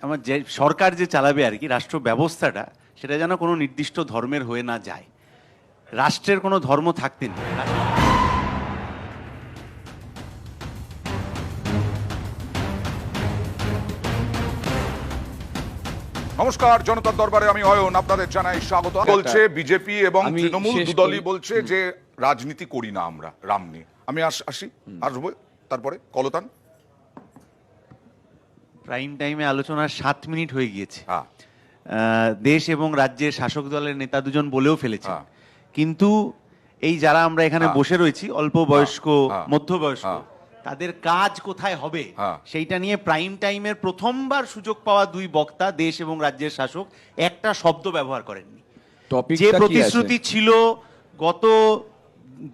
আমার যে সরকার যে চালাবে আর কি রাষ্ট্র ব্যবস্থাটা, সেটা যেন কোনো নির্দিষ্ট ধর্মের হয়ে না যায়। রাষ্ট্রের কোনো ধর্ম থাকতে নেই। নমস্কার, জনতার দরবারে আমি অয়ন আপনাদের জানাই স্বাগত। বলছে বিজেপি এবং তৃণমূল দুদলই বলছে যে রাজনীতি করি না আমরা রাম নিয়ে। আমি আসবো তারপরে কলতান প্রাইম টাইমে আলোচনার 7 মিনিট হয়ে গিয়েছে। দেশ এবং রাজ্যের শাসক দলের নেতা দুজন বলেও ফেলেছে, কিন্তু এই যারা আমরা এখানে বসে রয়েছি অল্প বয়স্ক মধ্যবয়স্ক, তাদের কাজ কোথায় হবে সেইটা নিয়ে প্রাইম টাইমের প্রথমবার সুযোগ পাওয়া দুই বক্তা দেশ এবং রাজ্যের শাসক একটা শব্দ ব্যবহার করেননি। যে প্রতিশ্রুতি ছিল গত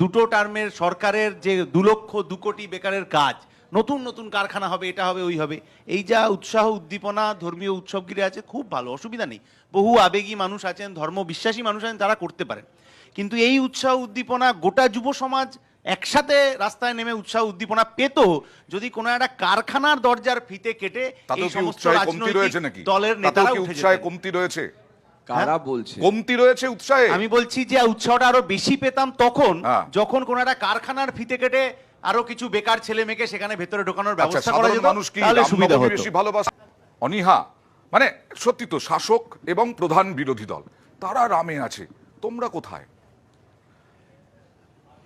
দুটো টার্মের সরকারের, যে 2 কোটি বেকারের কাজ, নতুন নতুন কারখানা হবে, এটা হবে ওই হবে, এই যা উৎসাহ উদ্দীপনা ধর্মীয় উৎসব ঘিরে আছে, খুব ভালো, অসুবিধা নেই। বহু আবেগী মানুষ আছেন, ধর্ম বিশ্বাসী মানুষ আছেন, তারা করতে পারেন। কিন্তু এই উৎসাহ উদ্দীপনা গোটা যুব সমাজ একসাথে রাস্তায় নেমে উৎসাহ উদ্দীপনা পেত যদি কোনো একটা কারখানার দরজার ফিতে কেটে এই সমস্ত রাজনৈতিক দলের নেতারা উঠে যেতেন। কমতি রয়েছে, কারা বলছে কমতি রয়েছে উৎসাহে? আমি বলছি যে উৎসাহটা আরো বেশি পেতাম তখন যখন কোনো একটা কারখানার ফিতে কেটে আরো কিছু বেকার ছেলে মেয়েকে সেখানে ভেতরে ঢোকানোর ব্যবস্থা করা যেত, তাহলে সুবিধা হতো। বেশি ভালোবাসা অনীহা, মানে সত্যি তো শাসক এবং প্রধান বিরোধী দল তারা রামে আছে, তোমরা কোথায়?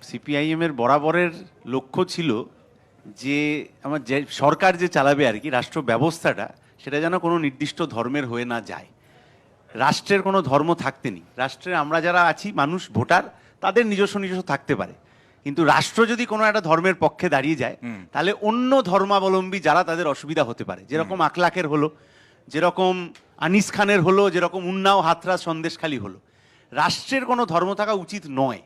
সিপিআইএম এর বরাবরের লক্ষ্য ছিল যে আমার যে সরকার যে চালাবে আর কি রাষ্ট্র ব্যবস্থাটা, সেটা যেন কোনো নির্দিষ্ট ধর্মের হয়ে না যায়। রাষ্ট্রের কোনো ধর্ম থাকতে নেই। রাষ্ট্রে আমরা যারা আছি মানুষ, ভোটার, তাদের নিজস্ব নিজস্ব থাকতে পারে, কিন্তু রাষ্ট্র যদি কোনো একটা ধর্মের পক্ষে দাঁড়িয়ে যায় তাহলে অন্য ধর্মাবলম্বী যারা, তাদের অসুবিধা হতে পারে। যেরকম আখলাকের হলো, যেরকম আনিস খানের হলো, যেরকম উন্নাও হাতরাস সন্দেশখালী হলো। রাষ্ট্রের কোনো ধর্ম থাকা উচিত নয়,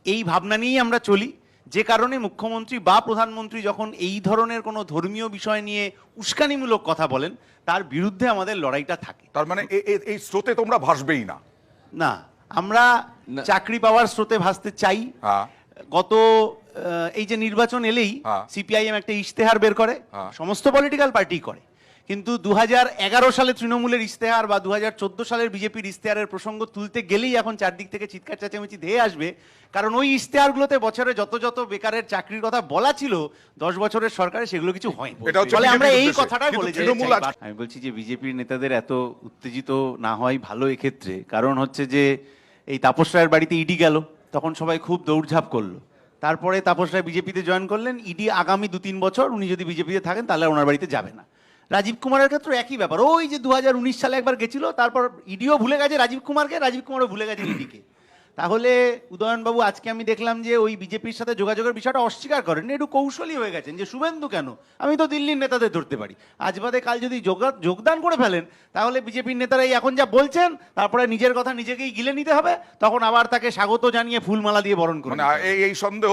এই ভাবনা নিয়েই আমরা চলি। যে কারণে মুখ্যমন্ত্রী বা প্রধানমন্ত্রী যখন এই ধরনের কোনো ধর্মীয় বিষয় নিয়ে উস্কানিমূলক কথা বলেন, তার বিরুদ্ধে আমাদের লড়াইটা থাকে। তার মানে এই স্রোতে তোমরা ভাসবেই না? না, আমরা চাকরি পাওয়ার স্রোতে ভাসতে চাই। গত এই যে নির্বাচন এলেই সিপিআইএম একটা ইশতেহার বের করে, সমস্ত পলিটিক্যাল পার্টি করে, কিন্তু 2011 সালে তৃণমূলের ইশতেহার বা 2014 সালের বিজেপির ইশতেহারের প্রসঙ্গ তুলতে গেলেই এখন চারদিক থেকে চিৎকার চেঁচামেচি ধেয়ে আসবে। কারণ ওই ইশতেহারগুলোতে বছরে যত যত বেকারের চাকরির কথা বলা ছিল 10 বছরের সরকারে, সেগুলো কিছু হয়নি। ফলে আমরা এই কথাটাই বলে যাই। আমি বলছি যে বিজেপির নেতাদের এত উত্তেজিত না হয় ভালো এক্ষেত্রে, কারণ হচ্ছে যে এই তাপস রায়ের বাড়িতে ইডি গেল, তখন সবাই খুব দৌড়ঝাঁপ করলো। তারপরে তাপস রায় বিজেপিতে জয়েন করলেন, ইডি আগামী 2-3 বছর উনি যদি বিজেপিতে থাকেন তাহলে ওনার বাড়িতে যাবে না। রাজীব কুমারের ক্ষেত্রে একই ব্যাপার, ওই যে 2019 সালে একবার গেছিল, তারপর ইডিও ভুলে গেছে রাজীব কুমারকে, রাজীব কুমারও ভুলে গেছে ইডিকে। তাহলে উদয়নবাবু আজকে আমি দেখলাম যে ওই বিজেপির সাথে যোগাযোগের বিষয়টা অস্বীকার করেন, একটু কৌশলী হয়ে গেছেন যে শুভেন্দু কেন, আমি তো দিল্লির নেতাদের ধরতে পারি। আজ বাদে কাল যদি যোগদান করে ফেলেন তাহলে বিজেপির নেতারা এখন যা বলছেন, তারপরে নিজের কথা নিজেকেই গিলে নিতে হবে, তখন আবার তাকে স্বাগত জানিয়ে ফুলমালা দিয়ে বরণ করবেন। এই সন্দেহ